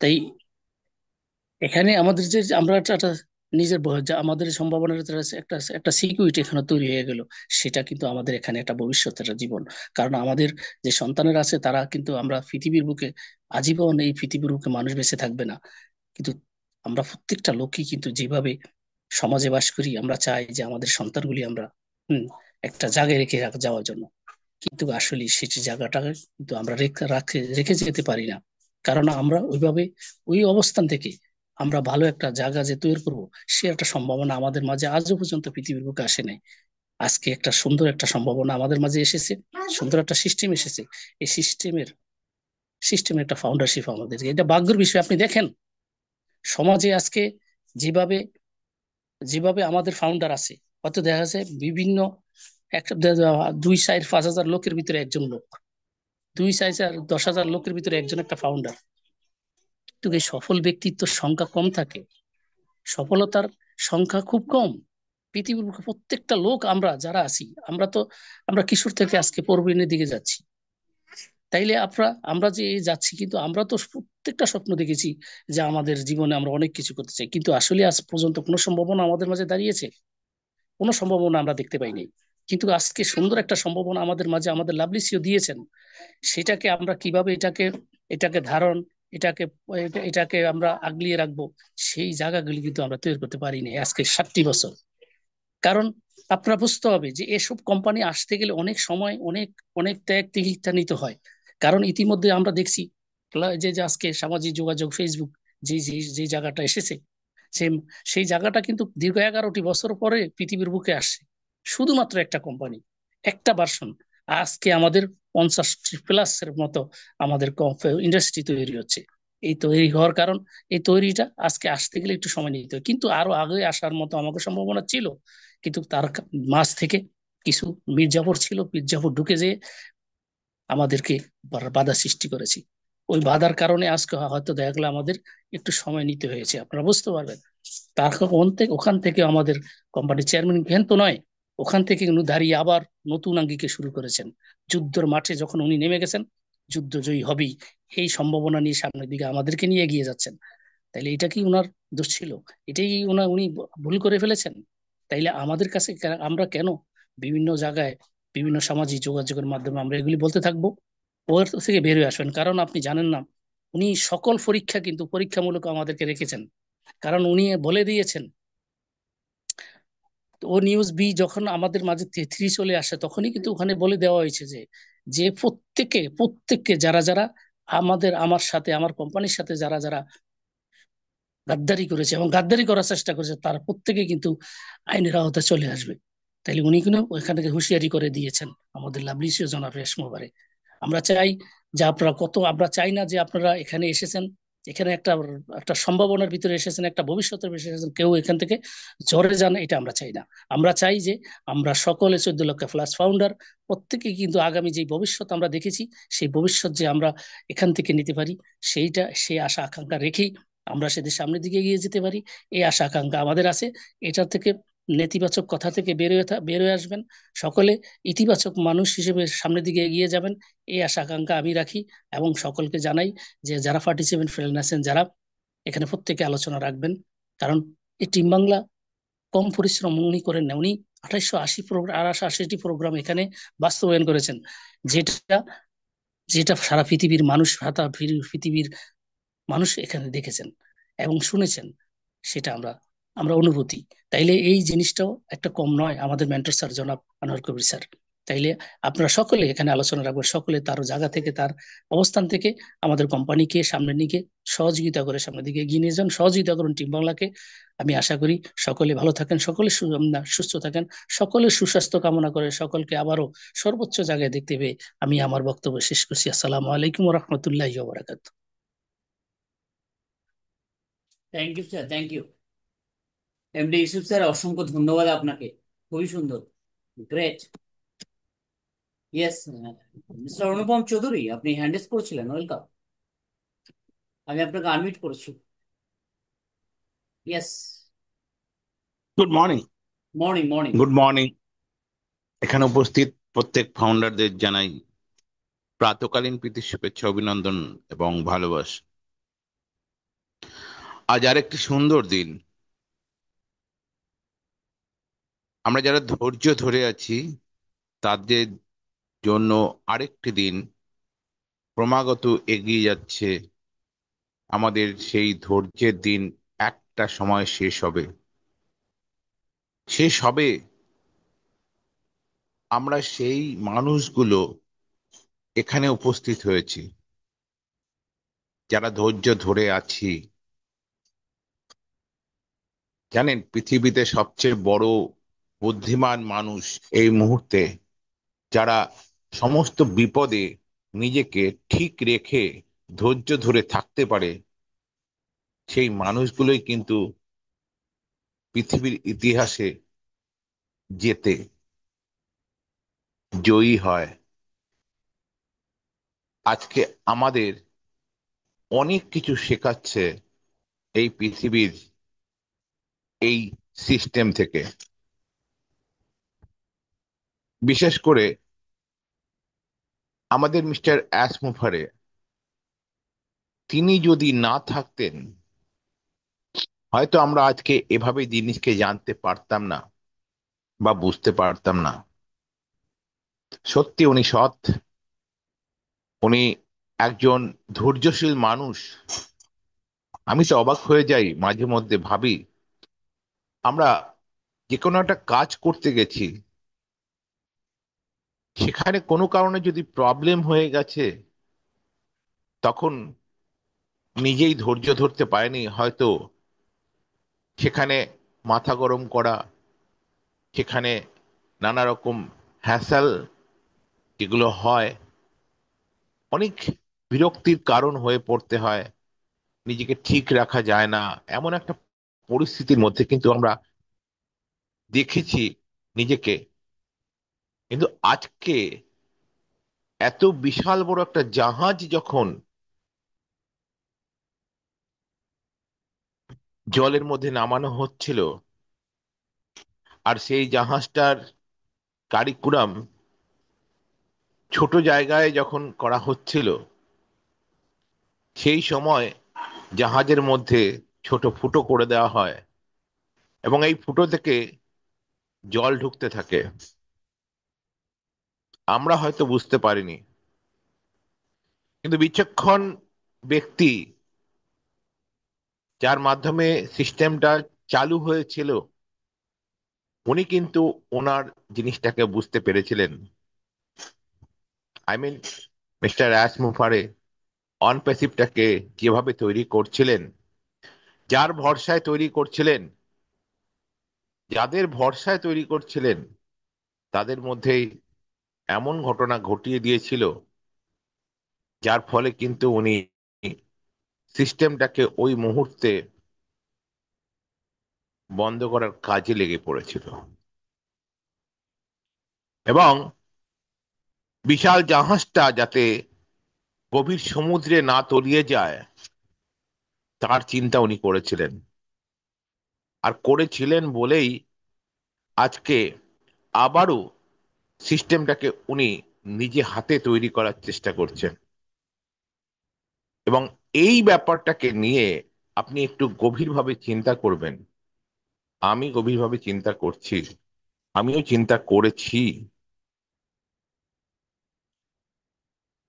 তাই এখানে আমাদের যে আমরা একটা নিজের আমাদের সম্ভাবনার একটা একটা সিকিউরিটি এখানে তৈরি হয়ে গেল। সেটা কিন্তু আমাদের এখানে একটা ভবিষ্যতের জীবন। কারণ আমাদের যে সন্তানেরা আছে তারা কিন্তু আমরা পৃথিবীর বুকে আজীবন এই পৃথিবীর বুকে মানুষ বেঁচে থাকবে না। কিন্তু আমরা প্রত্যেকটা লোকই কিন্তু যেভাবে সমাজে বাস করি আমরা চাই যে আমাদের সন্তানগুলি আমরা একটা জায়গায় রেখে যাওয়ার জন্য। কিন্তু আসলে সেটি জায়গাটা কিন্তু আমরা রেখে যেতে পারি না। কারণ আমরা ওইভাবে ওই অবস্থান থেকে আমরা ভালো একটা জায়গা যে তৈরি করবো, সে একটা সম্ভাবনা আমাদের মাঝে আজও পর্যন্ত পৃথিবীর বুকে আসে নাই। আজকে একটা সুন্দর একটা সম্ভাবনা আমাদের মাঝে এসেছে, সুন্দর একটা সিস্টেম এসেছে। এই সিস্টেমের একটা ফাউন্ডারশিপ আমাদের, এটা ভাগ্যের বিষয়। আপনি দেখেন সমাজে আজকে যেভাবে যেভাবে আমাদের ফাউন্ডার আছে, হয়তো দেখা যাচ্ছে বিভিন্ন একটা 2-4-5 হাজার লোকের ভিতরে একজন লোক, 2-4-10 হাজার লোকের ভিতরে একজন একটা ফাউন্ডার। কিন্তু এই সফল ব্যক্তিত্ব সংখ্যা কম থাকে, সফলতার সংখ্যা খুব কম। পৃথিবীর বুকে প্রত্যেকটা লোক আমরা যারা আছি, আমরা কিশোর থেকে আজকে প্রবীণের দিকে যাচ্ছি। তাইলে আমরা যে এই যাচ্ছি, কিন্তু আমরা তো প্রত্যেকটা স্বপ্ন দেখেছি যে আমাদের জীবনে আমরা অনেক কিছু করতে চাই, কিন্তু আসলে আজ পর্যন্ত কোনো সম্ভাবনা আমাদের মাঝে দাঁড়িয়েছে? কোনো সম্ভাবনা আমরা দেখতে পাইনি। কিন্তু আজকে সুন্দর একটা সম্ভাবনা আমাদের মাঝে আমাদের লাভলিসিও দিয়েছেন। সেটাকে আমরা কিভাবে এটাকে ধারণ, এটাকে এটাকে আমরা আগলিয়ে রাখবো, সেই জায়গাগুলি কিন্তু আমরা তৈরি করতে পারিনি আজকে 60 বছর। কারণ আপনারা বুঝতে হবে যে এসব কোম্পানি আসতে গেলে অনেক সময়, অনেক অনেক ত্যাগ তিতিক্ষা নিতে হয়। কারণ ইতিমধ্যে আমরা দেখছি যে যে আজকে সামাজিক যোগাযোগ ফেসবুক যে যে যে জায়গাটা এসেছে, সেম সেই জায়গাটা কিন্তু দীর্ঘ 11টি বছর পরে পৃথিবীর বুকে আসছে। শুধুমাত্র একটা কোম্পানি, একটা ভার্সন। আজকে আমাদের 50 প্লাস এর মতো আমাদের ইন্ডাস্ট্রি তৈরি হচ্ছে। এই তৈরি হওয়ার কারণ, এই তৈরিটা আজকে আসতে গেলে একটু সময় নিতে হয়, কিন্তু আরো আগে আসার মতো আমাকে সম্ভাবনা ছিল। কিন্তু তার মাঝ থেকে কিছু মির্জাফর ছিল, মির্জাফর ঢুকে যেয়ে আমাদেরকে বাধা সৃষ্টি করেছে। ওই বাধার কারণে আজকে হয়তো দেখা গেলো আমাদের একটু সময় নিতে হয়েছে, আপনারা বুঝতে পারবেন। তার ওখান থেকে আমাদের কোম্পানির চেয়ারম্যান তো নয়, ওখান থেকে উনি দাঁড়িয়ে আবার নতুন আঙ্গিকে শুরু করেছেন। যুদ্ধের মাঠে যখন উনি নেমে গেছেন, যুদ্ধ জয়ী হবেই, এই সম্ভাবনা নিয়ে সামনের দিকে আমাদেরকে নিয়ে এগিয়ে যাচ্ছেন। তাইলে এটা কি ওনার দোষ ছিল? এটাই উনি ভুল করে ফেলেছেন? তাইলে আমাদের কাছে আমরা কেন বিভিন্ন জায়গায় বিভিন্ন সামাজিক যোগাযোগের মাধ্যমে আমরা এগুলি বলতে থাকবো? ওর থেকে বের হয়ে আসবেন। কারণ আপনি জানেন না, উনি সকল পরীক্ষা কিন্তু পরীক্ষামূলক আমাদেরকে রেখেছেন। কারণ উনি বলে দিয়েছেন, ও নিউজ বি যখন আমাদের মাঝে 3 চলে আসে, তখনই কিন্তু ওখানে বলে দেওয়া হয়েছে যে যে প্রত্যেককে যারা যারা আমার সাথে, আমার কোম্পানির সাথে যারা যারা গাদ্দারি করেছে এবং গাদ্দারি করার চেষ্টা করেছে, তার প্রত্যেকে কিন্তু আইনের আওতায় চলে আসবে। তাইলে উনি কিন্তু ওইখান থেকে হুঁশিয়ারি করে দিয়েছেন আমাদের লাভলিসিও জনাব রেশমোবারে। আমরা চাই যে আমরা চাই না যে আপনারা এখানে এসেছেন, এখানে একটা একটা সম্ভাবনার ভিতরে এসেছেন, একটা ভবিষ্যতের ভিতরে এসেছেন, কেউ এখান থেকে ঝরে যান, এটা আমরা চাই না। আমরা চাই যে আমরা সকলে 14 লক্ষ প্লাস ফাউন্ডার প্রত্যেকে কিন্তু আগামী যে ভবিষ্যৎ আমরা দেখেছি, সেই ভবিষ্যৎ যে আমরা এখান থেকে নিতে পারি, সেই আশা আকাঙ্ক্ষা রেখেই আমরা সেদের সামনের দিকে এগিয়ে যেতে পারি। এই আশা আকাঙ্ক্ষা আমাদের আছে। এটা থেকে নেতিবাচক কথা থেকে বের হয়ে আসবেন, সকলে ইতিবাচক মানুষ হিসেবে সামনের দিকে এগিয়ে যাবেন, এই আশা আকাঙ্ক্ষা আমি রাখি। এবং সকলকে জানাই যে যারা পার্টিসিপেন্ট ফেলেন আছেন, যারা এখানে প্রত্যেকে আলোচনা রাখবেন। কারণ এই টিম বাংলা কম পরিশ্রম উনি করেন না, উনি 2880টি প্রোগ্রাম এখানে বাস্তবায়ন করেছেন, যেটা যেটা সারা পৃথিবীর মানুষ, সারা পৃথিবীর মানুষ এখানে দেখেছেন এবং শুনেছেন। সেটা আমরা আমরা অনুভূতি। তাইলে এই জিনিসটাও একটা কম নয় আমাদের মেন্টর স্যার জনাব আনোয়ার কবির স্যার। তাইলে আপনারা সকলে এখানে আলোচনা রাখবেন, সকলে তার জায়গা থেকে, তার অবস্থান থেকে আমাদের কোম্পানিকে সামনের দিকে সহযোগিতা করে সামনের দিকে এগিয়ে নিয়ে যান, সহযোগিতা করুন টিম বাংলাকে। আমি আশা করি সকলে ভালো থাকেন, সকলে সুস্থ থাকেন, সকলে সুস্বাস্থ্য কামনা করে সকলকে আবারও সর্বোচ্চ জায়গায় দেখতে পেয়ে আমি আমার বক্তব্য শেষ করছি। আসসালামু আলাইকুম রহমতুল্লাহি ওয়া thank you sir, thank you. MD Yusuf sir, অসংখ্য ধন্যবাদ আপনাকে। খুবই সুন্দর, great. Yes, mister Anupam Chowdhury, আপনি হ্যান্ডেস করেছিলেন, ওয়েলকাম। আমি আপনাকে আনমিউট করেছি। Yes. Good morning. Morning, morning. Good morning. এখানে উপস্থিত প্রত্যেক ফাউন্ডারদের জানাই প্রাতকালীন প্রীতি শুভেচ্ছা, অভিনন্দন এবং ভালোবাসা। আজ আরেকটি সুন্দর দিন। আমরা যারা ধৈর্য ধরে আছি তাদের জন্য আরেকটি দিন ক্রমাগত এগিয়ে যাচ্ছে। আমাদের সেই ধৈর্যের দিন একটা সময় শেষ হবে। শেষ হবে, আমরা সেই মানুষগুলো এখানে উপস্থিত হয়েছি যারা ধৈর্য ধরে আছি। জানেন, পৃথিবীতে সবচেয়ে বড় বুদ্ধিমান মানুষ এই মুহূর্তে, যারা সমস্ত বিপদে নিজেকে ঠিক রেখে ধৈর্য ধরে থাকতে পারে, সেই মানুষগুলোই কিন্তু পৃথিবীর ইতিহাসে জেতে, জয়ী হয়। আজকে আমাদের অনেক কিছু শেখাচ্ছে এই পৃথিবীর এই সিস্টেম থেকে। বিশেষ করে আমাদের মিস্টার অ্যাসমুফারে, তিনি যদি না থাকতেন হয়তো আমরা আজকে এভাবে জিনিসকে জানতে পারতাম না বা বুঝতে পারতাম না। সত্যি উনি সৎ, উনি একজন ধৈর্যশীল মানুষ। আমি তো অবাক হয়ে যাই, মাঝে মধ্যে ভাবি, আমরা যে কোনো একটা কাজ করতে গেছি, সেখানে কোনো কারণে যদি প্রবলেম হয়ে গেছে, তখন নিজেই ধৈর্য ধরতে পারেনি হয়তো, সেখানে মাথা গরম করা, সেখানে নানা রকম হ্যাসেল যেগুলো হয়, অনেক বিরক্তির কারণ হয়ে পড়তে হয়, নিজেকে ঠিক রাখা যায় না, এমন একটা পরিস্থিতির মধ্যে কিন্তু আমরা দেখেছি নিজেকে। কিন্তু আজকে এত বিশাল বড় একটা জাহাজ যখন জলের মধ্যে নামানো হচ্ছিল, আর সেই জাহাজটার কারিকুরাম ছোট জায়গায় যখন করা হচ্ছিল, সেই সময় জাহাজের মধ্যে ছোট ফুটো করে দেওয়া হয় এবং এই ফুটো থেকে জল ঢুকতে থাকে। আমরা হয়তো বুঝতে পারিনি, কিন্তু বিচক্ষণ ব্যক্তি, যার মাধ্যমে সিস্টেমটা চালু হয়েছিল, উনি কিন্তু ওনার জিনিসটাকে বুঝতে পেরেছিলেন। আই মিন, মিস্টার অ্যাশ মুফারে অন প্যাসিভটাকে যেভাবে তৈরি করছিলেন, যার ভরসায় তৈরি করছিলেন, যাদের ভরসায় তৈরি করছিলেন, তাদের মধ্যেই এমন ঘটনা ঘটিয়ে দিয়েছিল, যার ফলে কিন্তু উনি সিস্টেমটাকে ওই মুহূর্তে বন্ধ করার কাজে লেগে পড়েছিল এবং বিশাল জাহাজটা যাতে গভীর সমুদ্রে না তলিয়ে যায়, তার চিন্তা উনি করেছিলেন। আর করেছিলেন বলেই আজকে আবারও সিস্টেমটাকে উনি নিজে হাতে তৈরি করার চেষ্টা করছেন। এবং এই ব্যাপারটাকে নিয়ে আপনি একটু গভীরভাবে চিন্তা করবেন। আমি গভীরভাবে চিন্তা করছি, আমিও চিন্তা করেছি।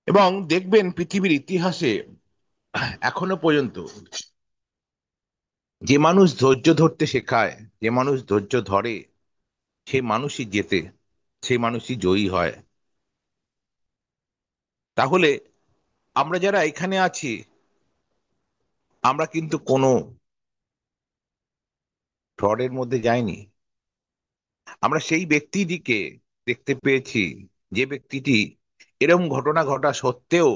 এবং দেখবেন পৃথিবীর ইতিহাসে এখনো পর্যন্ত যে মানুষ ধৈর্য ধরতে শেখায়, যে মানুষ ধৈর্য ধরে, সেই মানুষই জেতে, সেই মানুষই জয়ী হয়। তাহলে আমরা যারা এখানে আছি, আমরা কিন্তু কোনো ফ্রডের মধ্যে যাইনি। আমরা সেই ব্যক্তিটিকে দেখতে পেয়েছি, যে ব্যক্তিটি এরকম ঘটনা ঘটা সত্ত্বেও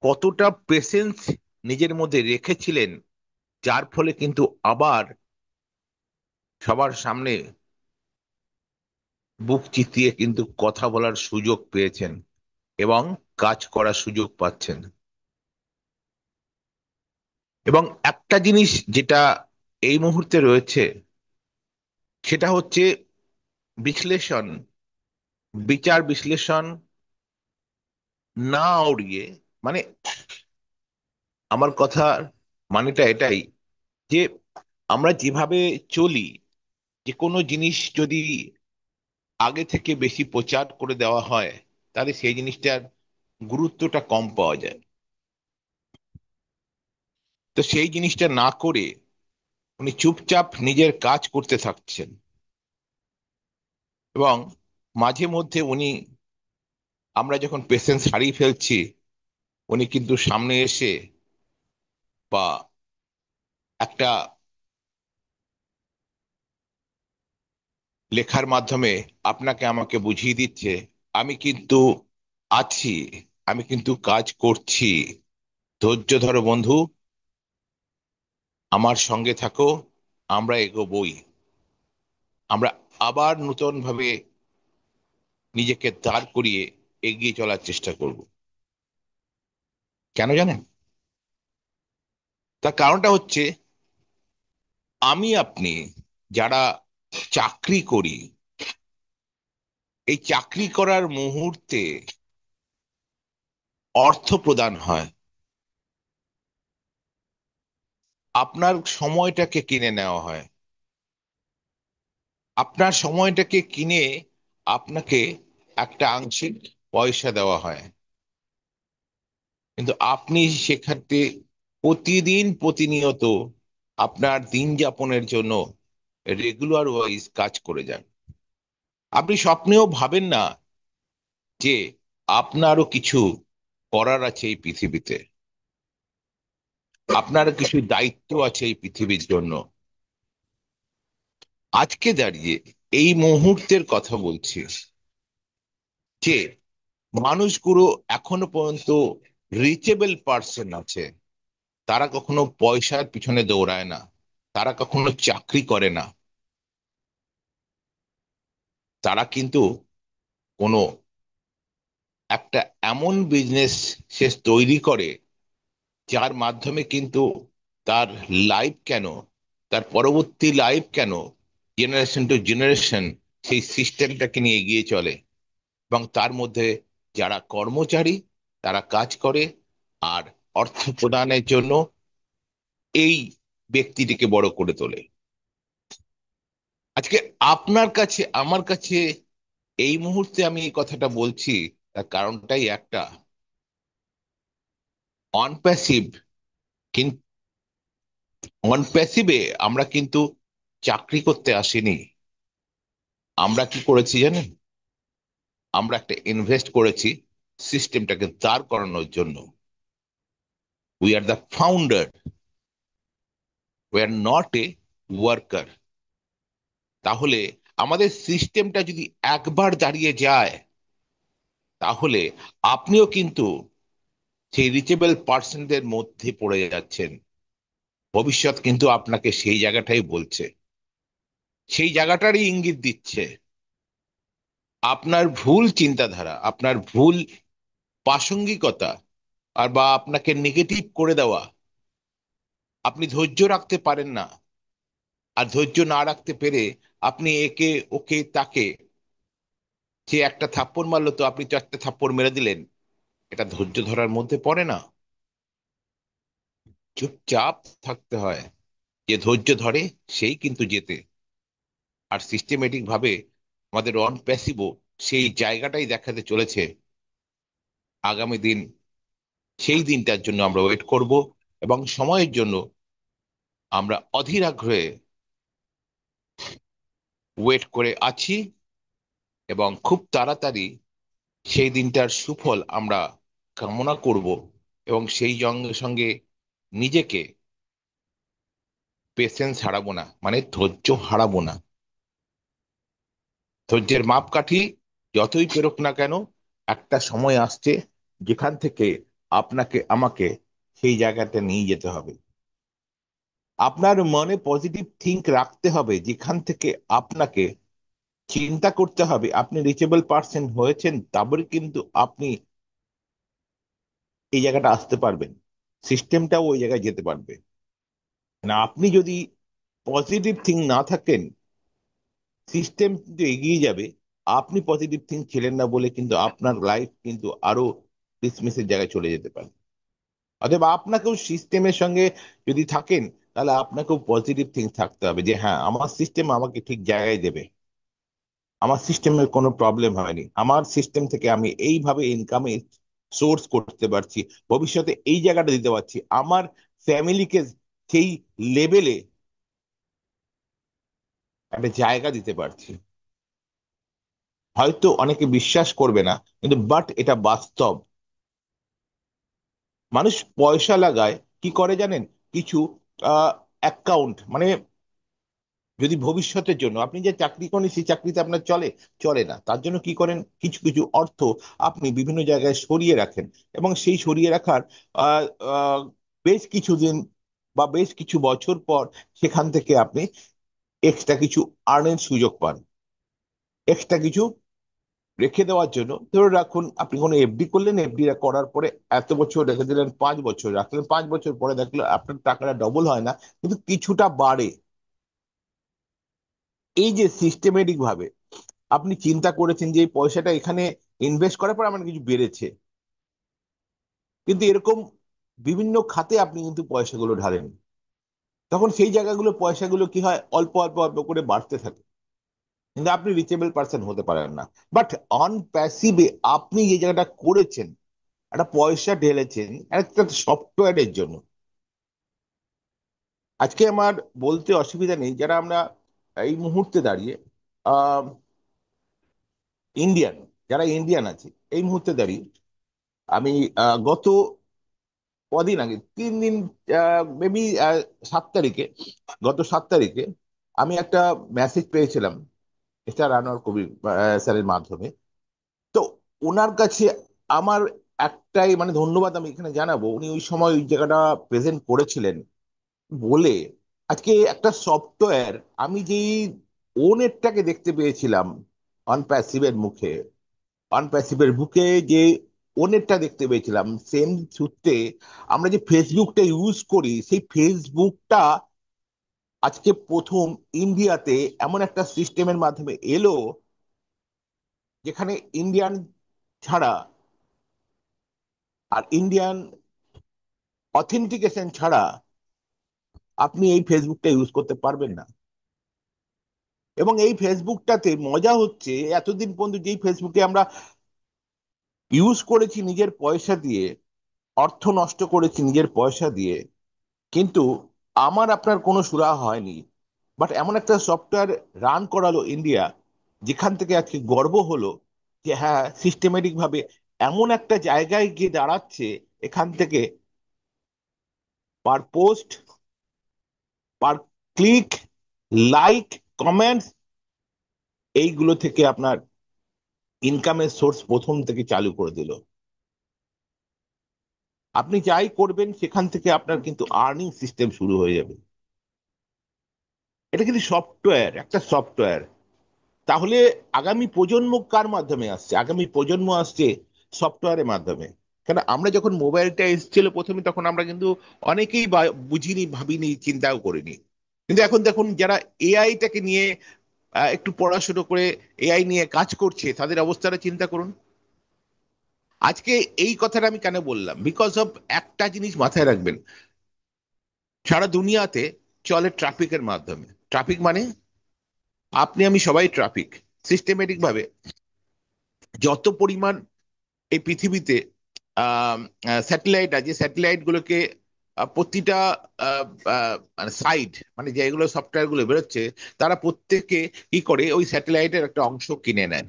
কতটা পেশেন্স নিজের মধ্যে রেখেছিলেন, যার ফলে কিন্তু আবার সবার সামনে বুক চিতিয়ে কিন্তু কথা বলার সুযোগ পেয়েছেন এবং কাজ করার সুযোগ পাচ্ছেন। এবং একটা জিনিস যেটা এই মুহূর্তে রয়েছে, সেটা হচ্ছে বিশ্লেষণ, বিচার বিশ্লেষণ না উড়িয়ে, মানে আমার কথা মানেটা এটাই যে আমরা যেভাবে চলি, যে কোনো জিনিস যদি আগে থেকে বেশি প্রচার করে দেওয়া হয়, তাহলে সেই জিনিসটার গুরুত্বটা কম পাওয়া যায়। তো সেই জিনিসটা না করে উনি চুপচাপ নিজের কাজ করতে থাকছেন। এবং মাঝে মধ্যে উনি, আমরা যখন পেশেন্স হারিয়ে ফেলছি, উনি কিন্তু সামনে এসে বা একটা লেখার মাধ্যমে আপনাকে আমাকে বুঝিয়ে দিচ্ছে, আমি কিন্তু আছি, আমি কিন্তু কাজ করছি, ধৈর্য ধরো বন্ধু, আমার সঙ্গে থাকো, আমরা এগোবই, আমরা আবার নতুন ভাবে নিজেকে দাঁড় করিয়ে এগিয়ে চলার চেষ্টা করব। কেন জানেন? তার কারণটা হচ্ছে, আমি আপনি যারা চাকরি করি, এই চাকরি করার মুহূর্তে অর্থ প্রদান হয়, আপনার সময়টাকে কিনে নেওয়া হয়, আপনার সময়টাকে কিনে আপনাকে একটা আংশিক পয়সা দেওয়া হয়। কিন্তু আপনি সেক্ষেত্রে প্রতিদিন প্রতিনিয়ত আপনার দিন যাপনের জন্য রেগুলার ওয়াইজ কাজ করে যান। আপনি স্বপ্নেও ভাবেন না যে আপনারও কিছু করার আছে এই পৃথিবীতে, আপনারও কিছু দায়িত্ব আছে এই পৃথিবীর জন্য। আজকে দাঁড়িয়ে এই মুহূর্তের কথা বলছি, যে মানুষগুলো এখনো পর্যন্ত রিচেবল পার্সন আছে, তারা কখনো পয়সার পিছনে দৌড়ায় না, তারা কখনো চাকরি করে না, তারা কিন্তু কোনো একটা এমন বিজনেস সে তৈরি করে, যার মাধ্যমে কিন্তু তার লাইফ কেন, তার পরবর্তী লাইফ কেন, জেনারেশন টু জেনারেশন সেই সিস্টেমটাকে নিয়ে এগিয়ে চলে। এবং তার মধ্যে যারা কর্মচারী, তারা কাজ করে, আর অর্থ প্রদানের জন্য এই ব্যক্তিটিকে বড় করে তোলে। আজকে আপনার কাছে আমার কাছে এই মুহূর্তে আমি এই কথাটা বলছি, তার কারণটাই একটা, অন প্যাসিভ, কিন্তু অন প্যাসিভে আমরা কিন্তু চাকরি করতে আসিনি। আমরা কি করেছি জানেন? আমরা একটা ইনভেস্ট করেছি সিস্টেমটাকে দাঁড় করানোর জন্য। We are the founder, we are not a worker. তাহলে আমাদের সিস্টেমটা যদি একবার দাঁড়িয়ে যায়, তাহলে আপনিও কিন্তু সেই রিচেবল পার্সনদের মধ্যে পড়ে যাচ্ছেন। ভবিষ্যৎ কিন্তু আপনাকে সেই জায়গাটাই বলছে, সেই জায়গাটারই ইঙ্গিত দিচ্ছে। আপনার ভুল চিন্তাধারা, আপনার ভুল প্রাসঙ্গিকতা, আর বা আপনাকে নেগেটিভ করে দেওয়া, আপনি ধৈর্য রাখতে পারেন না। আর ধৈর্য না রাখতে পেরে আপনি একে ওকে তাকে, যে একটা থাপ্পড় মারলো তো আপনি তো একটা থাপ্পড় মেরে দিলেন, এটা ধৈর্য ধরার মধ্যে পড়ে না। চুপচাপ থাকতে হয়। যে ধৈর্য ধরে সেই কিন্তু জেতে। আর সিস্টেমেটিক ভাবে আমাদের অন প্যাসিভও সেই জায়গাটাই দেখাতে চলেছে। আগামী দিন সেই দিনটার জন্য আমরা ওয়েট করব, এবং সময়ের জন্য আমরা অধীর আগ্রহে ওয়েট করে আছি। এবং খুব তাড়াতাড়ি সেই দিনটার সুফল আমরা কামনা করব। এবং সেই সঙ্গে সঙ্গে নিজেকে পেশেন্স হারাবো না, মানে ধৈর্য হারাবো না। ধৈর্যের মাপকাঠি যতই পেরোক না কেন, একটা সময় আসছে যেখান থেকে আপনাকে আমাকে সেই জায়গাটা নিয়ে যেতে হবে। আপনার মনে পজিটিভ থিঙ্ক রাখতে হবে, যেখান থেকে আপনাকে চিন্তা করতে হবে আপনি রিচেবল পার্সন হয়েছেন, তারপরে কিন্তু আপনি এই জায়গাটা আসতে পারবেন, সিস্টেমটাও ওই জায়গায় যেতে পারবে না। আপনি যদি পজিটিভ থিঙ্ক না থাকেন, সিস্টেম কিন্তু এগিয়ে যাবে। আপনি পজিটিভ থিঙ্ক ছিলেন না বলে কিন্তু আপনার লাইফ কিন্তু আরো ডিসমিসের জায়গায় চলে যেতে পারে। অতএব আপনাকেও সিস্টেমের সঙ্গে যদি থাকেন, তাহলে আপনাকেও পজিটিভ থিঙ্ক থাকতে হবে যে হ্যাঁ, আমার সিস্টেম আমাকে ঠিক জায়গায় দেবে, আমার সিস্টেমের কোনো প্রবলেম হয়নি, আমার সিস্টেম থেকে আমি এইভাবে ইনকামে সোর্স করতে পারছি, ভবিষ্যতে এই জায়গাটা দিতে পারছি, আমার ফ্যামিলিকে সেই লেভেলে একটা জায়গা দিতে পারছি। হয়তো অনেকে বিশ্বাস করবে না, কিন্তু বাট এটা বাস্তব। মানুষ পয়সা লাগায় কি করে জানেন? কিছু অ্যাকাউন্ট, মানে যদি ভবিষ্যতের জন্য আপনি যে চাকরি করেন সেই চাকরিতে আপনার চলে, চলে না, তার জন্য কি করেন, কিছু কিছু অর্থ আপনি বিভিন্ন জায়গায় সরিয়ে রাখেন, এবং সেই সরিয়ে রাখার আহ, আহ, বেশ কিছুদিন বা বেশ কিছু বছর পর সেখান থেকে আপনি এক্সট্রা কিছু আর্নের সুযোগ পান। এক্সট্রা কিছু রেখে দেওয়ার জন্য, ধরে রাখুন আপনি কোনো এফডি করলেন, এফডি করার পরে এত বছর রেখে দিলেন, 5 বছর রাখলেন, 5 বছর পরে দেখলো আপনার টাকাটা ডবল হয় না, কিন্তু কিছুটা বাড়ে। এই যে সিস্টেমেটিক ভাবে আপনি চিন্তা করেছেন যে এই পয়সাটা এখানে ইনভেস্ট করার পর আমার কিছু বেড়েছে, কিন্তু এরকম বিভিন্ন খাতে আপনি কিন্তু পয়সাগুলো ঢালেন, তখন সেই জায়গাগুলো পয়সাগুলো কি হয়, অল্প অল্প অল্প করে বাড়তে থাকে, কিন্তু আপনি রিচেবল পার্সন হতে পারেন না। বাট অন প্যাসিভে আপনি যে জায়গাটা করেছেন, একটা পয়সা ঢেলেছেন একটা সফটওয়্যারের জন্য। আজকে আমার বলতে অসুবিধা নেই, যারা আমরা এই মুহূর্তে দাঁড়িয়ে আহ ইন্ডিয়ান, যারা ইন্ডিয়ান আছে এই মুহূর্তে দাঁড়িয়ে, আমি গত কদিন আগে 3 দিন, মেবি 7 তারিখে, গত 7 তারিখে আমি একটা মেসেজ পেয়েছিলাম মিস্টার আনোয়ার কবির স্যারের মাধ্যমে। তো ওনার কাছে আমার একটাই মানে ধন্যবাদ আমি এখানে জানাবো, উনি ওই সময় ওই জায়গাটা প্রেজেন্ট করেছিলেন বলে আজকে একটা সফটওয়্যার আমি যেই ওনেরটাকে দেখতে পেয়েছিলাম অনপ্যাসিভের মুখে, অনপ্যাসিভের বুকে যে ওনেরটা দেখতে পেয়েছিলাম, সেম সূত্রে আমরা যে ফেসবুকটা ইউজ করি, সেই ফেসবুকটা আজকে প্রথম ইন্ডিয়াতে এমন একটা সিস্টেমের মাধ্যমে এলো যেখানে ইন্ডিয়ান ছাড়া আর ইন্ডিয়ান অথেন্টিকেশন ছাড়া আপনি এই ফেসবুকটা ইউজ করতে পারবেন না। এবং এই ফেসবুকটাতে মজা হচ্ছে, এতদিন পর্যন্ত যেই ফেসবুকে আমরা ইউজ করেছি নিজের পয়সা দিয়ে, অর্থ নষ্ট করেছি নিজের পয়সা দিয়ে, কিন্তু আমার আপনার কোনো সুরাহা হয়নি। বাট এমন একটা সফটওয়্যার রান করালো ইন্ডিয়া, যেখান থেকে আজকে গর্ব হলো যে হ্যাঁ, সিস্টেমেটিক ভাবে এমন একটা জায়গায় গিয়ে দাঁড়াচ্ছে, এখান থেকে per post, per click, like, comments, এইগুলো থেকে আপনার ইনকামের সোর্স প্রথম থেকে চালু করে দিল। আপনি যাই করবেন সেখান থেকে আপনার কিন্তু আর্নিং সিস্টেম শুরু হয়ে যাবে। এটা কিন্তু সফটওয়্যার, একটা সফটওয়্যার। তাহলে আগামী প্রজন্ম কার মাধ্যমে আসছে? আগামী প্রজন্ম আসছে সফটওয়্যারের মাধ্যমে। কেন আমরা যখন মোবাইলটা এসেছিল প্রথমে, তখন আমরা কিন্তু অনেকেই বুঝিনি, ভাবিনি, চিন্তাও করিনি। কিন্তু এখন দেখুন, যারা এআইটাকে নিয়ে একটু পড়াশোনা করে এআই নিয়ে কাজ করছে, তাদের অবস্থাটা চিন্তা করুন। আজকে এই কথাটা আমি কেন বললাম, বিকজ অফ একটা জিনিস মাথায় রাখবেন, সারা দুনিয়াতে চলে ট্রাফিকের মাধ্যমে। ট্রাফিক মানে আপনি আমি সবাই ট্রাফিক। সিস্টেমেটিক ভাবে যত পরিমাণ এই পৃথিবীতে স্যাটেলাইট আছে, স্যাটেলাইট গুলোকে প্রতিটা মানে সাইড, মানে যেগুলো সফটওয়্যার গুলো বেরোচ্ছে, তারা প্রত্যেকে কি করে, ওই স্যাটেলাইটের একটা অংশ কিনে নেয়।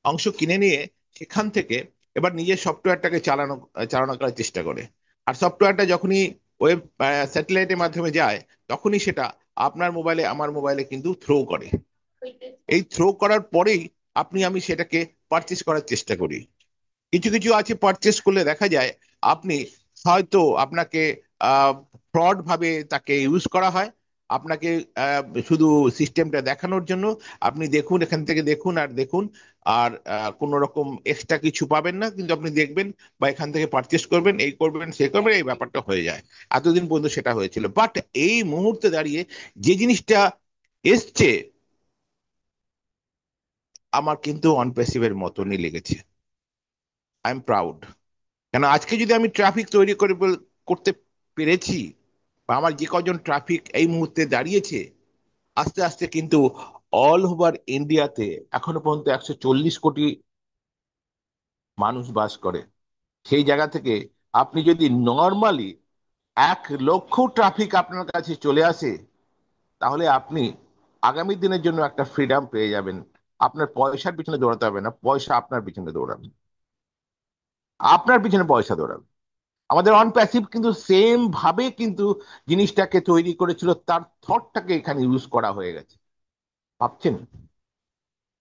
অংশ কিনে নিয়ে সেখান থেকে এবার নিজের সফটওয়্যারটাকে চালানো করার চেষ্টা করে। আর সফটওয়্যারটা যখনই ওয়েব স্যাটেলাইটের মাধ্যমে যায়, তখনই সেটা আপনার মোবাইলে আমার মোবাইলে কিন্তু থ্রো করে। এই থ্রো করার পরেই আপনি আমি সেটাকে পারচেস করার চেষ্টা করি। কিছু কিছু আছে পারচেস করলে দেখা যায় আপনি হয়তো আপনাকে ফ্রড ভাবে তাকে ইউজ করা হয়, আপনাকে শুধু সিস্টেমটা দেখানোর জন্য আপনি দেখুন, এখান থেকে দেখুন আর দেখুন, আর কোনো রকম এক্সট্রা কিছু পাবেন না, কিন্তু আপনি দেখবেন বা এখান থেকে পারচেস করবেন, এই করবেন সে করবেন, এই ব্যাপারটা হয়ে যায়। এতদিন পর্যন্ত সেটা হয়েছিল, বাট এই মুহূর্তে দাঁড়িয়ে যে জিনিসটা এসছে, আমার কিন্তু অনপ্যাসিভের মতনই লেগেছে। I am proud. কেন আজকে যদি আমি ট্রাফিক তৈরি করতে পেরেছি, বা আমার যে কজন ট্রাফিক এই মুহূর্তে দাঁড়িয়েছে, আস্তে আস্তে কিন্তু অল ওভার ইন্ডিয়াতে এখনো পর্যন্ত 140 কোটি মানুষ বাস করে। সেই জায়গা থেকে আপনি যদি নর্মালি 1 লক্ষ ট্রাফিক আপনার কাছে চলে আসে, তাহলে আপনি আগামী দিনের জন্য একটা ফ্রিডম পেয়ে যাবেন। আপনার পয়সার পিছনে দৌড়াতে হবে না, পয়সা আপনার পিছনে দৌড়াবে, আপনার পিছনে পয়সা দৌড়াবে। আমাদের অন প্যাসিভ কিন্তু সেম ভাবে কিন্তু জিনিসটাকে তৈরি করেছিল, তার থটটাকে এখানে ইউজ করা হয়ে গেছে। ভাবছেন?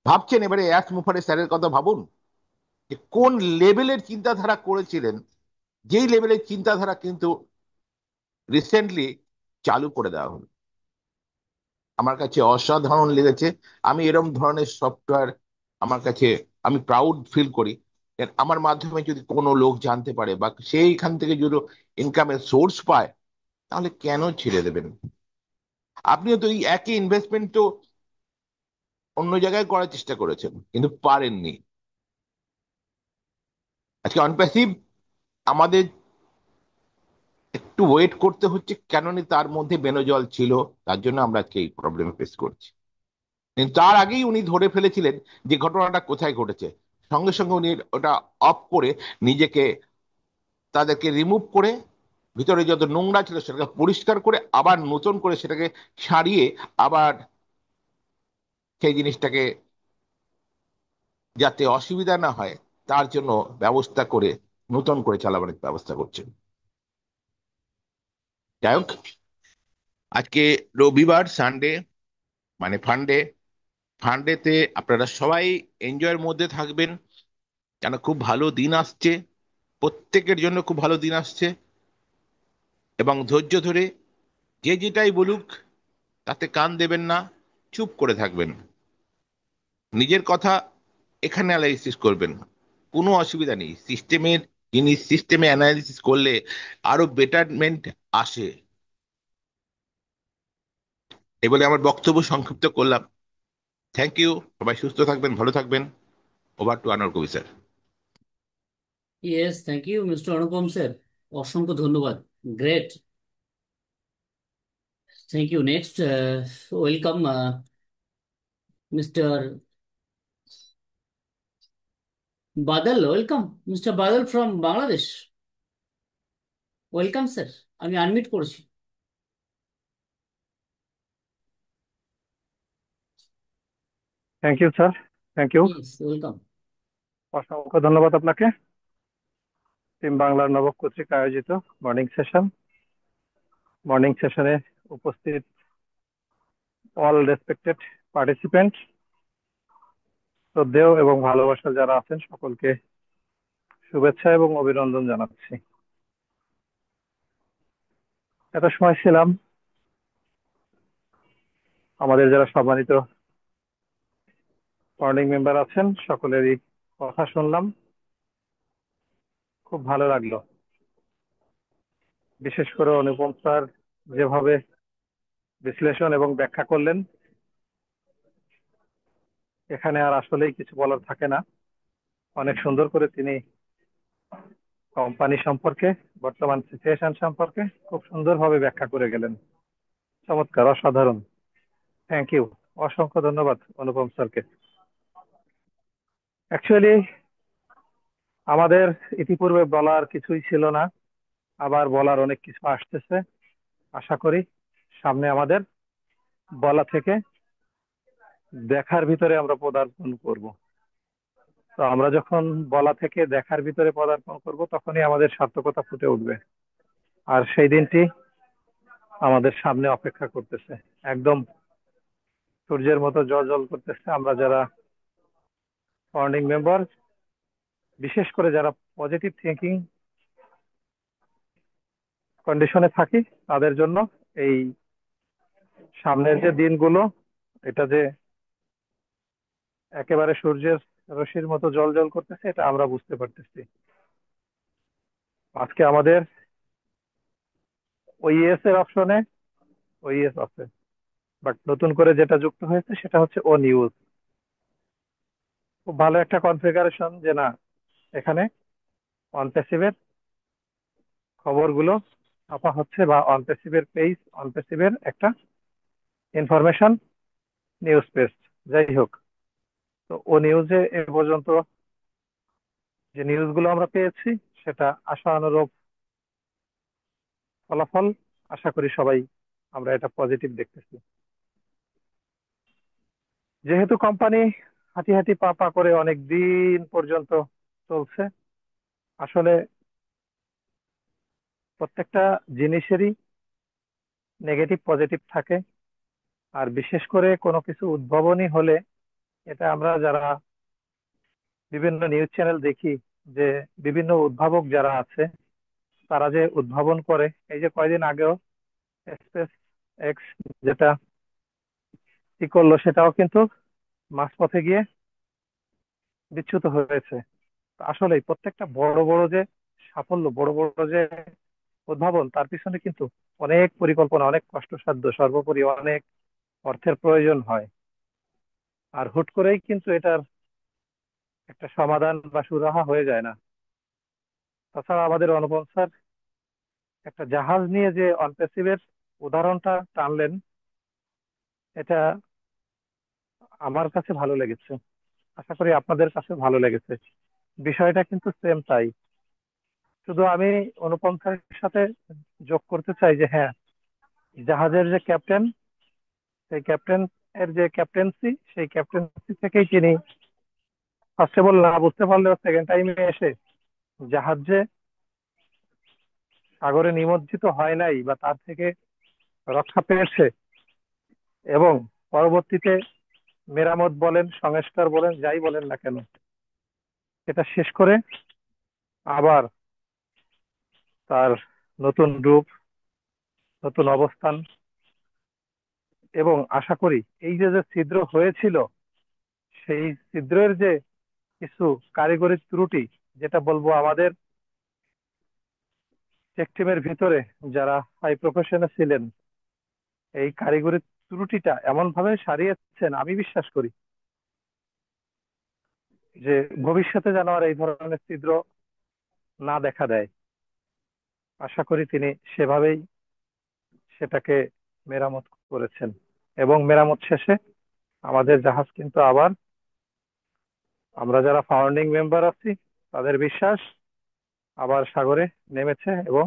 ভাবছেন এবারে অ্যাস মুফারে স্যারের কথা ভাবুন, যে কোন লেভেলের চিন্তাধারা করেছিলেন, যেই লেভেলের চিন্তাধারা কিন্তু রিসেন্টলি চালু করে দেওয়া হলো। আমার কাছে অসাধারণ লেগেছে। আমি এরম ধরনের সফটওয়্যার আমার কাছে, আমি প্রাউড ফিল করি। আমার মাধ্যমে যদি কোনো লোক জানতে পারে বা সেইখান থেকে যদি ইনকামের সোর্স পায়, তাহলে কেন ছেড়ে দেবেন? আপনিও তো এই একই ইনভেস্টমেন্ট তো অন্য জায়গায় করার চেষ্টা করেছেন, কিন্তু পারেননি। আজকে অনপ্যাসিভ আমাদের একটু ওয়েট করতে হচ্ছে, কেননা তার মধ্যে বেনজল ছিল, তার জন্য আমরা আজকে এই প্রবলেম ফেস করছি। কিন্তু তার আগেই উনি ধরে ফেলেছিলেন যে ঘটনাটা কোথায় ঘটেছে। সঙ্গে সঙ্গে উনি ওটা অফ করে, নিজেকে, তাদেরকে রিমুভ করে, ভিতরে যত নোংরা ছিল সেটাকে পরিষ্কার করে আবার নতুন করে সেটাকে সারিয়ে, আবার সেই জিনিসটাকে যাতে অসুবিধা না হয় তার জন্য ব্যবস্থা করে নতুন করে চালাবার ব্যবস্থা করছেন। যাই হোক, আজকে রবিবার, সানডে, মানে ফান্ডে। ফান্ডেতে আপনারা সবাই এনজয়ের মধ্যে থাকবেন, কেন খুব ভালো দিন আসছে, প্রত্যেকের জন্য খুব ভালো দিন আসছে। এবং ধৈর্য ধরে যে যেটাই বলুক তাতে কান দেবেন না, চুপ করে থাকবেন, নিজের কথা এখানে অ্যানালাইসিস করবেন। কোনো অসুবিধা নেই, সিস্টেমের জিনিস সিস্টেমে অ্যানালাইসিস করলে আরো বেটারমেন্ট আসে। এই বলে আমার বক্তব্য সংক্ষিপ্ত করলাম। Thank you. সবাই সুস্থ থাকবেন, ভালো থাকবেন। Over to Anwar Kabi sir. Yes, thank you mister Anupam sir, অসংখ্য ধন্যবাদ। Great, thank you. Next, welcome mister Badal. Welcome mister Badal from Bangladesh. Welcome sir, আমি আনমিট করেছি। Thank you sir. Thank you. Yes, welcome. অসংখ্য ধন্যবাদ আপনাকে। টিম বাংলার নবক কর্তৃক আয়োজিত মর্নিং সেশন, মর্নিং সেশনে উপস্থিত অল রেসপেক্টেড পার্টিসিপেন্ট, শ্রদ্ধেয় এবং ভালোবাসা যারা আছেন সকলকে শুভেচ্ছা এবং অভিনন্দন জানাচ্ছি। এত সময় ছিলাম, আমাদের যারা সম্মানিত মর্নিং মেম্বার আছেন সকলেরই কথা শুনলাম, খুব ভালো লাগলো। বিশেষ করে অনুপম স্যার যেভাবে বিশ্লেষণ এবং ব্যাখ্যা করলেন, এখানে আর আসলেই কিছু বলার থাকে না। অনেক সুন্দর করে তিনি কোম্পানি সম্পর্কে, বর্তমান সিচুয়েশন সম্পর্কে খুব সুন্দরভাবে ব্যাখ্যা করে গেলেন। চমৎকার, অসাধারণ। থ্যাংক ইউ, অসংখ্য ধন্যবাদ অনুপম স্যারকে। অ্যাকচুয়ালি আমাদের ইতিপূর্বে বলার কিছুই ছিল না, আবার বলার অনেক কিছু আসতেছে। আশা করি সামনে আমাদের বলা থেকে দেখার ভিতরে আমরা পদার্পণ করব। তো আমরা যখন বলা থেকে দেখার ভিতরে পদার্পণ করব, তখনই আমাদের সার্থকতা ফুটে উঠবে। আর সেই দিনটি আমাদের সামনে অপেক্ষা করতেছে, একদম সূর্যের মতো জ্বল করতেছে। আমরা যারা ফাউন্ডিং মেম্বার, বিশেষ করে যারা পজিটিভ থিঙ্কিং কন্ডিশনে থাকি, তাদের জন্য এই সামনের যে দিনগুলো, এটা যে একেবারে সূর্যের রশ্মির মতো জ্বল করতেছে, এটা আমরা বুঝতে পারতেছি। আজকে আমাদের ওইএস এর অপশনে ওইএস আছে, বাট নতুন করে যেটা যুক্ত হয়েছে সেটা হচ্ছে ও নিউজ। খুব ভালো একটা কনফিগারেশন, যে না, এখানে অনপ্যাসিভের খবরগুলো ছাপা হচ্ছে, বা অনপ্যাসিভের পেজ, অনপ্যাসিভের একটা ইনফরমেশন নিউজ পেজ, যাই হোক। তো ও নিউজে এ পর্যন্ত যে নিউজগুলো আমরা পেয়েছি সেটা আশানুরূপ ফলাফল। আশা করি সবাই আমরা এটা পজিটিভ দেখতেছি। যেহেতু কোম্পানি হাঁটি হাঁটি পা পা করে অনেক দিন পর্যন্ত চলছে, আসলে প্রত্যেকটা জিনিসেরই নেগেটিভ পজিটিভ থাকে। আর বিশেষ করে কোনো কিছু উদ্ভাবনী হলে, এটা আমরা যারা বিভিন্ন নিউজ চ্যানেল দেখি, যে বিভিন্ন উদ্ভাবক যারা আছে তারা যে উদ্ভাবন করে, এই যে কয়দিন আগেও স্পেস এক্স যেটা কি করলো, সেটাও কিন্তু মাঝপথে গিয়ে বিচ্যুত হয়েছে। তো আসলে প্রত্যেকটা বড় বড় যে সাফল্য, বড় বড় যে উদ্ভাবন, তার পিছনে কিন্তু অনেক পরিকল্পনা, অনেক কষ্টসাধ্য, সর্বোপরি অনেক অর্থের প্রয়োজন হয়। আর হুট করেই কিন্তু এটার একটা সমাধান বা সুরাহা হয়ে যায় না। তাছাড়া আমাদের অনুপম স্যার একটা জাহাজ নিয়ে যে অনপ্যাসিভের উদাহরণটা টানলেন, এটা আমার কাছে ভালো লেগেছে। আশা করি আপনাদের কাছে ভালো লেগেছে। বিষয়টা কিন্তু সেম তাই। শুধু আমি অনুপম স্যারের সাথে যোগ করতে চাই যে হ্যাঁ, জাহাজের যে ক্যাপ্টেন, সেই ক্যাপ্টেন এর যে ক্যাপ্টেন্সি, সেই ক্যাপ্টেন্সি থেকেই তিনি ফার্স্ট অফ অল না বুঝতে পারলেও সেকেন্ড টাইমে এসে জাহাজ যে সাগরে নিমজ্জিত হয় নাই বা তার থেকে রক্ষা পেয়েছে, এবং পরবর্তীতে মেরামত বলেন, সংস্কার বলেন, যাই বলেন না কেন, এটা শেষ করে আবার তার নতুন রূপ, নতুন অবস্থান, এবং আশা করি এই যে যে ছিদ্র হয়েছিল, সেই ছিদ্রের যে কিছু কারিগরি ত্রুটি, যেটা বলবো আমাদের টেক টিমের ভিতরে যারা হাই প্রফেশনে ছিলেন, এই কারিগরি ত্রুটিটা এমন ভাবে সারিয়েছেন, আমি বিশ্বাস করি যে ভবিষ্যতে যেন আর এই ধরনের ছিদ্র না দেখা দেয়। আশা করি তিনি সেভাবেই সেটাকে মেরামত করেছেন, এবং মেরামত শেষে আমাদের জাহাজ কিন্তু আবার, আমরা যারা ফাউন্ডিং মেম্বার আছি তাদের বিশ্বাস, আবার সাগরে নেমেছে এবং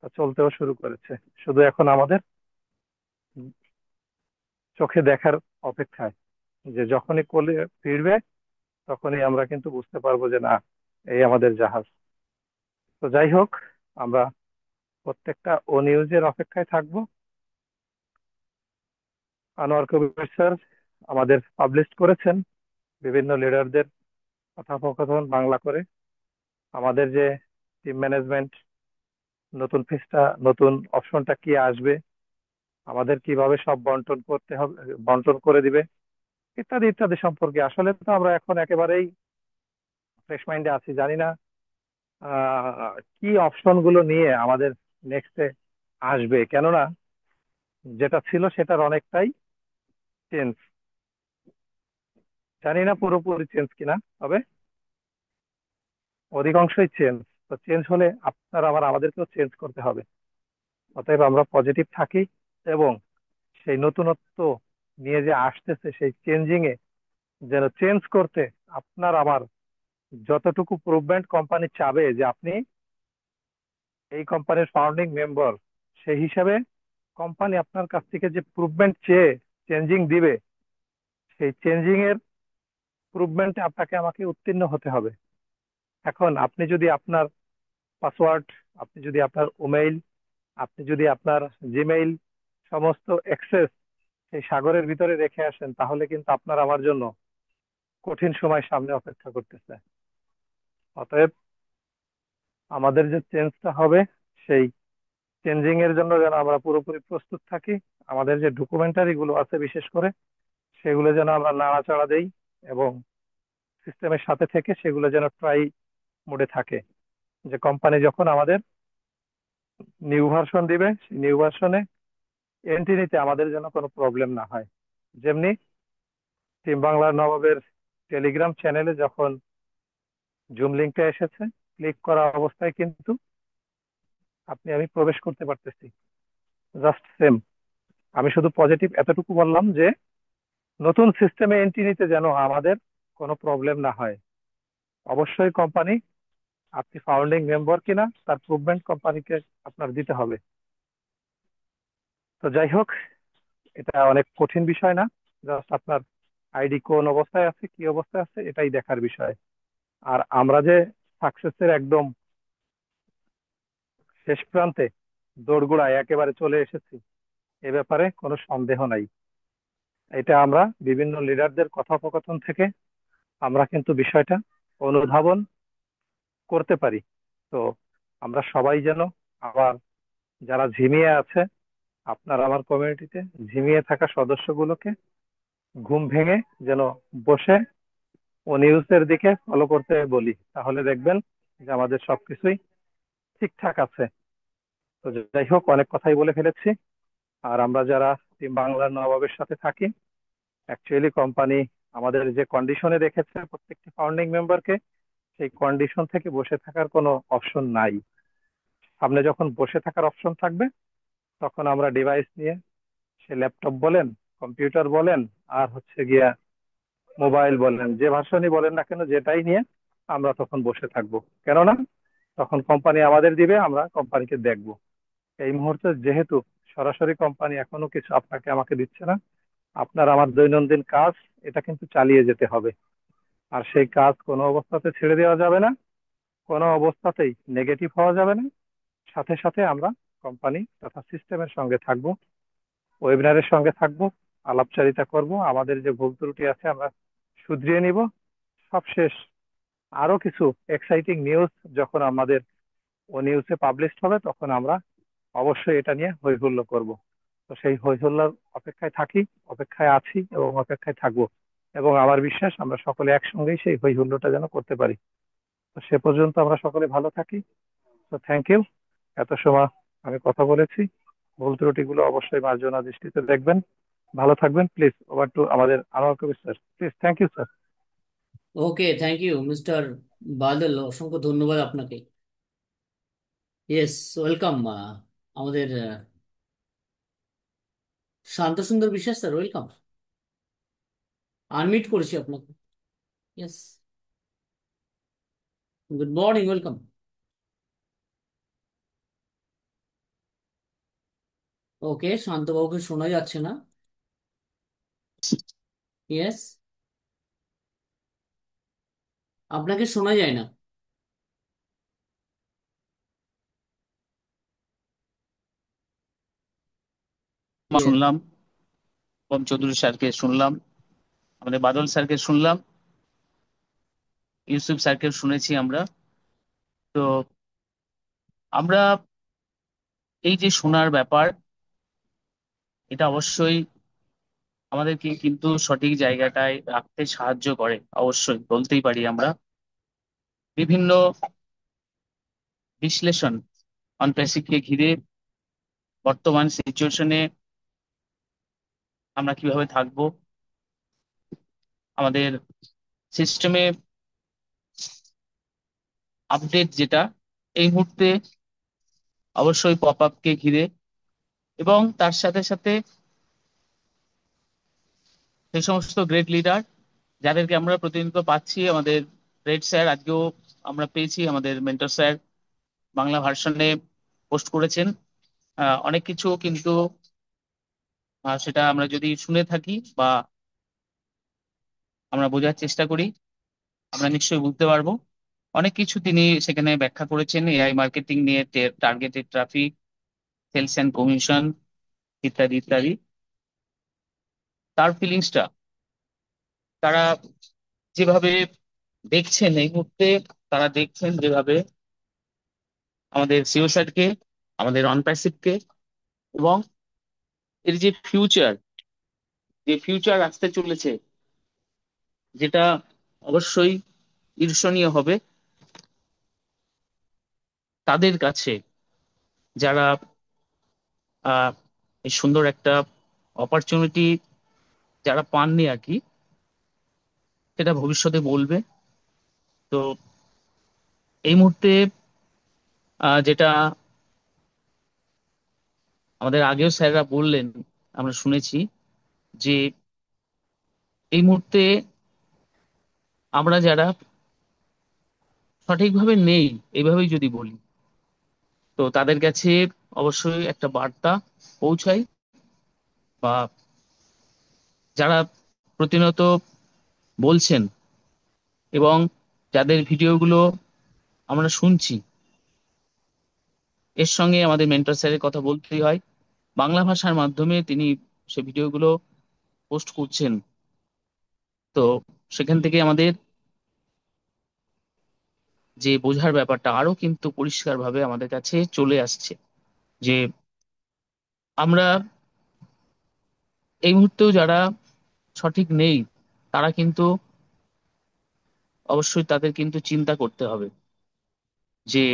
তা চলতেও শুরু করেছে। শুধু এখন আমাদের চোখে দেখার অপেক্ষায়, যে যখনই কোলে ফিরবে তখনই আমরা কিন্তু বুঝতে পারবো যে না, এই আমাদের জাহাজ। তো যাই হোক, আমরা প্রত্যেকটা ও নিউজের অপেক্ষায় থাকবো। আনোয়ার কবির স্যার আমাদের পাবলিশ করেছেন বিভিন্ন লিডারদের কথোপকথন বাংলা করে। আমাদের যে টিম ম্যানেজমেন্ট, নতুন ফেসটা, নতুন অপশনটা কি আসবে, আমাদের কিভাবে সব বন্টন করতে হবে, বন্টন করে দিবে, ইত্যাদি ইত্যাদি সম্পর্কে আসলে তো আমরা এখন একেবারেই ফ্রেশ মাইন্ডে আছি, জানি না কি অপশন গুলো নিয়ে আমাদের নেক্সটে আসবে। কেননা যেটা ছিল সেটার অনেকটাই চেঞ্জ, জানি না পুরোপুরি চেঞ্জ কিনা, তবে অধিকাংশই চেঞ্জ। তো চেঞ্জ হলে আপনার আবার আমাদেরকেও চেঞ্জ করতে হবে। অতএব আমরা পজিটিভ থাকি, এবং সেই নতুনত্ব নিয়ে যে আসতেছে, সেই চেঞ্জিং এ যেন চেঞ্জ করতে আপনার আমার যতটুকু প্রুভমেন্ট কোম্পানি চাবে যে আপনি এই কোম্পানির ফাউন্ডিং মেম্বার, সেই হিসাবে কোম্পানি আপনার কাছ থেকে যে প্রুভমেন্ট চেয়ে চেঞ্জিং দিবে, সেই চেঞ্জিং এর প্রুভমেন্টে আপনাকে আমাকে উত্তীর্ণ হতে হবে। এখন আপনি যদি আপনার পাসওয়ার্ড, আপনি যদি আপনার ইমেইল, আপনি যদি আপনার জিমেইল সমস্ত অ্যাক্সেস এই সাগরের ভিতরে রেখে আসেন, তাহলে কিন্তু আপনার আমার জন্য কঠিন সময় সামনে অপেক্ষা করতেছে। অতএব আমাদের যে চেঞ্জটা হবে, সেই চেঞ্জিং এর জন্য যেন আমরা পুরোপুরি প্রস্তুত থাকি। আমাদের যে ডকুমেন্টারি গুলো আছে বিশেষ করে, সেগুলো যেন আমরা নাড়াচাড়া দেই, এবং সিস্টেমের সাথে থেকে সেগুলো যেন ট্রাই মোডে থাকে, যে কোম্পানি যখন আমাদের নিউ ভার্সন দিবে, সেই নিউ ভার্সনে এন্ট্রি নিতে আমাদের যেন কোনো প্রবলেম না হয়। যেমনি টিম বাংলার নবাবের টেলিগ্রাম চ্যানেলে যখন জুম লিঙ্কটা এসেছে, ক্লিক করা অবস্থায় কিন্তু আমি প্রবেশ করতে পারতেছি, জাস্ট সেম। আমি শুধু পজিটিভ এতটুকু বললাম যে নতুন সিস্টেমে এন্ট্রি নিতে যেন আমাদের কোনো প্রবলেম না হয়। অবশ্যই কোম্পানি, আপনি ফাউন্ডিং মেম্বার কিনা তার প্রুভমেন্ট কোম্পানিকে আপনার দিতে হবে। তো যাই হোক, এটা অনেক কঠিন বিষয় না, জাস্ট আপনার আইডি কোন অবস্থায় আছে, কি অবস্থায় আছে, এটাই দেখার বিষয়। আর আমরা যে সাকসেসের একদম শেষ প্রান্তে, দোরগোড়ায় একেবারে চলে এসেছি, এ ব্যাপারে কোনো সন্দেহ নাই। এটা আমরা বিভিন্ন লিডারদের কথোপকথন থেকে আমরা কিন্তু বিষয়টা অনুধাবন করতে পারি। তো আমরা সবাই যেন আবার, যারা ঝিমিয়ে আছে আপনার আমার কমিউনিটিতে, ঝিমিয়ে থাকা সদস্যগুলোকে ঘুম ভেঙে যেন বসে ও নিউজের দিকে ফলো করতে বলি, তাহলে দেখবেন যে আমাদের সবকিছুই ঠিকঠাক আছে। তো যাই হোক, অনেক কথাই বলে ফেলেছি। আর আমরা যারা টিম বাংলার নবাবের সাথে থাকি, অ্যাকচুয়ালি কোম্পানি আমাদের যে কন্ডিশনে রেখেছে প্রত্যেকটি ফাউন্ডিং মেম্বারকে, সেই কন্ডিশন থেকে বসে থাকার কোনো অপশন নাই। সামনে যখন বসে থাকার অপশন থাকবে, তখন আমরা ডিভাইস নিয়ে, সে ল্যাপটপ বলেন, কম্পিউটার বলেন, আর হচ্ছে গিয়া মোবাইল বলেন, যে ভার্সনই বলেন না কেন, যেটাই নিয়ে আমরা তখন বসে থাকবো। কেননা তখন কোম্পানি আমাদের দিবে, আমরা কোম্পানিকে দেখবো। এই মুহূর্তে যেহেতু সরাসরি কোম্পানি এখনো কিছু আপনাকে আমাকে দিচ্ছে না, আপনার আমার দৈনন্দিন কাজ এটা কিন্তু চালিয়ে যেতে হবে। আর সেই কাজ কোনো অবস্থাতে ছেড়ে দেওয়া যাবে না, কোনো অবস্থাতেই নেগেটিভ হওয়া যাবে না। সাথে সাথে আমরা কোম্পানি তথা সিস্টেমের সঙ্গে থাকবো, ওয়েবিনারের সঙ্গে থাকবো, আলাপচারিতা করব, আমাদের যে ভুল ত্রুটি আছে আমরা শুধরিয়ে নিব। সবশেষ আরো কিছু এক্সাইটিং নিউজ যখন আমাদের ও নিউজে পাবলিশ হবে, তখন আমরা অবশ্যই এটা নিয়ে হই হুল্লোড় করব। তো সেই হই হুল্লোড় অপেক্ষায় থাকি, অপেক্ষায় আছি এবং অপেক্ষায় থাকবো। এবং আমার বিশ্বাস আমরা সকলে একসঙ্গেই সেই হই হুল্লোড়টা যেন করতে পারি। তো সে পর্যন্ত আমরা সকলে ভালো থাকি। তো থ্যাংক ইউ, এত সময় আমি কথা বলেছি। ভুল ত্রুটিগুলো অবশ্যই মার্জনা দৃষ্টিতে দেখবেন। ভালো থাকবেন। প্লিজ ওভার টু আমাদের Anwar Kabir sir, please. Thank you sir. Okay, thank you mister Badal, অসংখ্য ধন্যবাদ আপনাকে। Yes, welcome. আমাদের Shanta Sundar Biswas sir, welcome. Unmute করেছি আপনাকে। Yes, good morning, welcome. Okay, শান্তবাবুকে শোনা যাচ্ছে না। ইয়েস, আপনাকে শোনা যায় না। ইয়ে, শুনলাম, পবন চৌধুরী স্যারকে শুনলাম, আমাদের বাদল স্যারকে শুনলাম, ইউসুফ স্যারকে শুনেছি আমরা। তো আমরা এই যে শোনার ব্যাপার, এটা অবশ্যই আমাদেরকে কিন্তু সঠিক জায়গাটায় রাখতে সাহায্য করে, অবশ্যই বলতেই পারি আমরা। বিভিন্ন বিশ্লেষণ অনপ্যাসিভকে ঘিরে বর্তমান সিচুয়েশনে আমরা কিভাবে থাকবো, আমাদের সিস্টেমে আপডেট যেটা এই মুহূর্তে অবশ্যই পপ আপকে ঘিরে, এবং তার সাথে সাথে সেই সমস্ত গ্রেট লিডার যাদেরকে আমরা প্রতিনিয়ত পাচ্ছি। আমাদের গ্রেট স্যার আজকেও আমরা পেয়েছি, আমাদের মেন্টর স্যার বাংলা ভার্সনে পোস্ট করেছেন অনেক কিছু, কিন্তু সেটা আমরা যদি শুনে থাকি বা আমরা বোঝার চেষ্টা করি, আমরা নিশ্চয়ই বুঝতে পারবো। অনেক কিছু তিনি সেখানে ব্যাখ্যা করেছেন, এআই মার্কেটিং নিয়ে, targeted traffic, sales and commission, ইত্যাদি ইত্যাদি। তার ফিলিংসটা তারা যেভাবে দেখছেন এই মুহূর্তে, তারা দেখছেন যেভাবে আমাদের সিও স্যারকে, আমাদের অনপ্যাসিভকে, এবং এর যে ফিউচার, যে ফিউচার আসতে চলেছে, যেটা অবশ্যই ঈর্ষণীয় হবে তাদের কাছে, যারা আহ এই সুন্দর একটা অপরচুনিটি যারা পাননি আর কি, সেটা ভবিষ্যতে বলবে। তো এই মুহূর্তে যেটা আমাদের আগেও স্যাররা বললেন, আমরা শুনেছি যে এই মুহূর্তে আমরা যারা সঠিকভাবে নেই, এইভাবেই যদি বলি, তো তাদের কাছে অবশ্যই একটা বার্তা পৌঁছায়, বা যারা প্রতিনিয়ত বলছেন এবং যাদের ভিডিওগুলো আমরা শুনছি, এর সঙ্গে আমাদের মেন্টর স্যারের কথা বলতেই হয়। বাংলা ভাষার মাধ্যমে তিনি সে ভিডিওগুলো পোস্ট করছেন। তো সেখান থেকে আমাদের যে বোঝার ব্যাপারটা আরো কিন্তু পরিষ্কারভাবে আমাদের কাছে চলে আসছে, যে আমরা এই মুহূর্তেও যারা সঠিক নেই, তারা কিন্তু অবশ্যই তাদের কিন্তু চিন্তা করতে হবে যে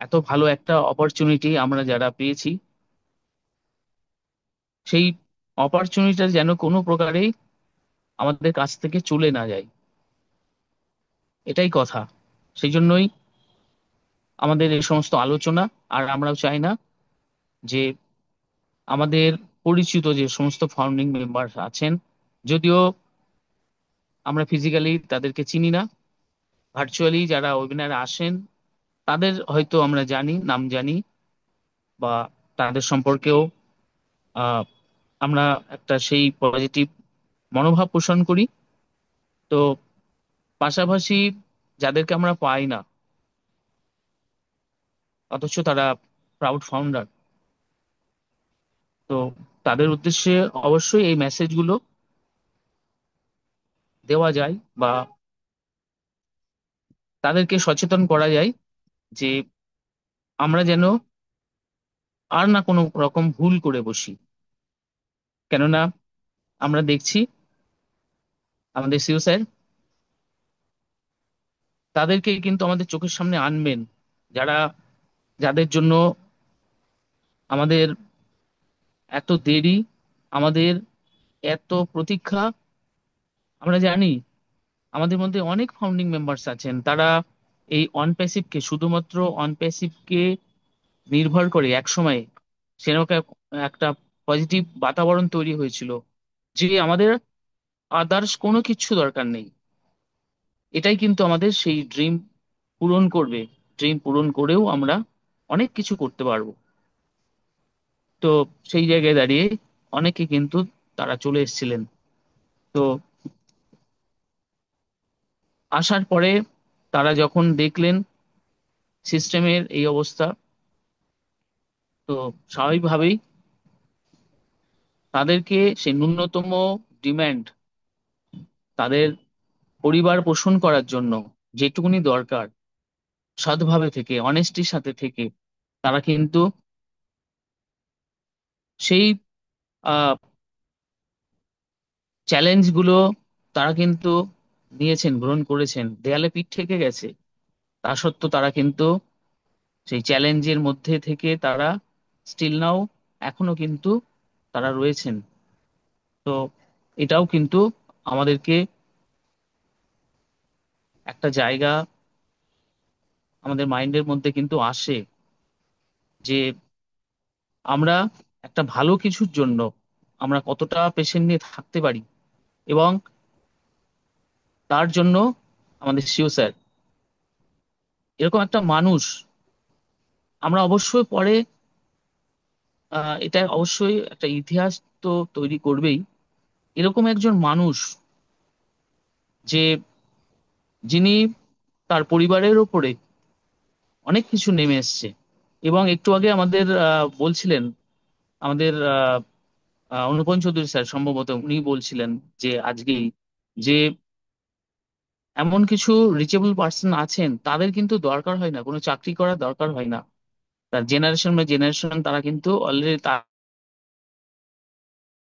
এত ভালো একটা অপরচুনিটি আমরা যারা পেয়েছি, সেই অপরচুনিটিটা যেন কোনো প্রকারেই আমাদের কাছ থেকে চলে না যায়, এটাই কথা। সেই জন্যই আমাদের এই সমস্ত আলোচনা। আর আমরাও চাই না যে আমাদের পরিচিত যে সমস্ত ফাউন্ডিং মেম্বার আছেন, যদিও আমরা ফিজিক্যালি তাদেরকে চিনি না, ভার্চুয়ালি যারা ওয়েবিনারে আসেন তাদের হয়তো আমরা জানি, নাম জানি, বা তাদের সম্পর্কেও আহ, আমরা একটা সেই পজিটিভ মনোভাব পোষণ করি। তো পাশাপাশি যাদেরকে আমরা পাই না, অথচ তারা প্রাউড ফাউন্ডার, তো তাদের উদ্দেশ্যে অবশ্যই এই মেসেজগুলো দেওয়া যায়, বা তাদেরকে সচেতন করা যায় যে আমরা যেন আর না কোনো রকম ভুল করে বসি। কেননা আমরা দেখছি আমাদের সিও স্যার তাদেরকে কিন্তু আমাদের চোখের সামনে আনবেন, যারা যাদের জন্য আমাদের এত দেরি, আমাদের এত প্রতীক্ষা। আমরা জানি আমাদের মধ্যে অনেক ফাউন্ডিং মেম্বার্স আছেন, তারা এই অন প্যাসিভকে, শুধুমাত্র অন প্যাসিভকে নির্ভর করে একসময় সেরকম একটা পজিটিভ বাতাবরণ তৈরি হয়েছিল, যে আমাদের আদার্স কোনো কিছু দরকার নেই। এটাই কিন্তু আমাদের সেই ড্রিম পূরণ করবে। ড্রিম পূরণ করেও আমরা অনেক কিছু করতে পারবো। তো সেই জায়গায় দাঁড়িয়ে অনেকে কিন্তু তারা চলে এসেছিলেন। তো আসার পরে তারা যখন দেখলেন সিস্টেমের এই অবস্থা, তো স্বাভাবিকভাবেই তাদেরকে সেই ন্যূনতম ডিম্যান্ড, তাদের পরিবার পোষণ করার জন্য যেটুকুনি দরকার, সৎভাবে থেকে অনেস্টির সাথে থেকে তারা কিন্তু সেই চ্যালেঞ্জ গুলো তারা কিন্তু নিয়েছেন, গ্রহণ করেছেন। দেয়ালে পিঠ থেকে গেছে, তা সত্ত্বেও তারা কিন্তু সেই চ্যালেঞ্জের মধ্যে থেকে তারা স্টিল নাও এখনো কিন্তু তারা রয়েছেন। তো এটাও কিন্তু আমাদেরকে একটা জায়গা, আমাদের মাইন্ডের মধ্যে কিন্তু আসে যে আমরা একটা ভালো কিছুর জন্য আমরা কতটা পেশেন্ট নিয়ে থাকতে পারি, এবং তার জন্য আমাদের সিও স্যার এরকম একটা মানুষ। আমরা অবশ্যই পরে এটা অবশ্যই একটা ইতিহাস তো তৈরি করবেই। এরকম একজন মানুষ যে যিনি তার পরিবারের ওপরে অনেক কিছু নেমে এসছে। এবং একটু আগে আমাদের বলছিলেন আমাদের অনুপম চৌধুরী স্যার, সম্ভবত উনি বলছিলেন যে আজকেই, যে এমন কিছু রিচেবল পার্সন আছেন তাদের কিন্তু দরকার হয় না, কোনো চাকরি করার দরকার হয় না। তার জেনারেশন বা জেনারেশন তারা কিন্তু অলরেডি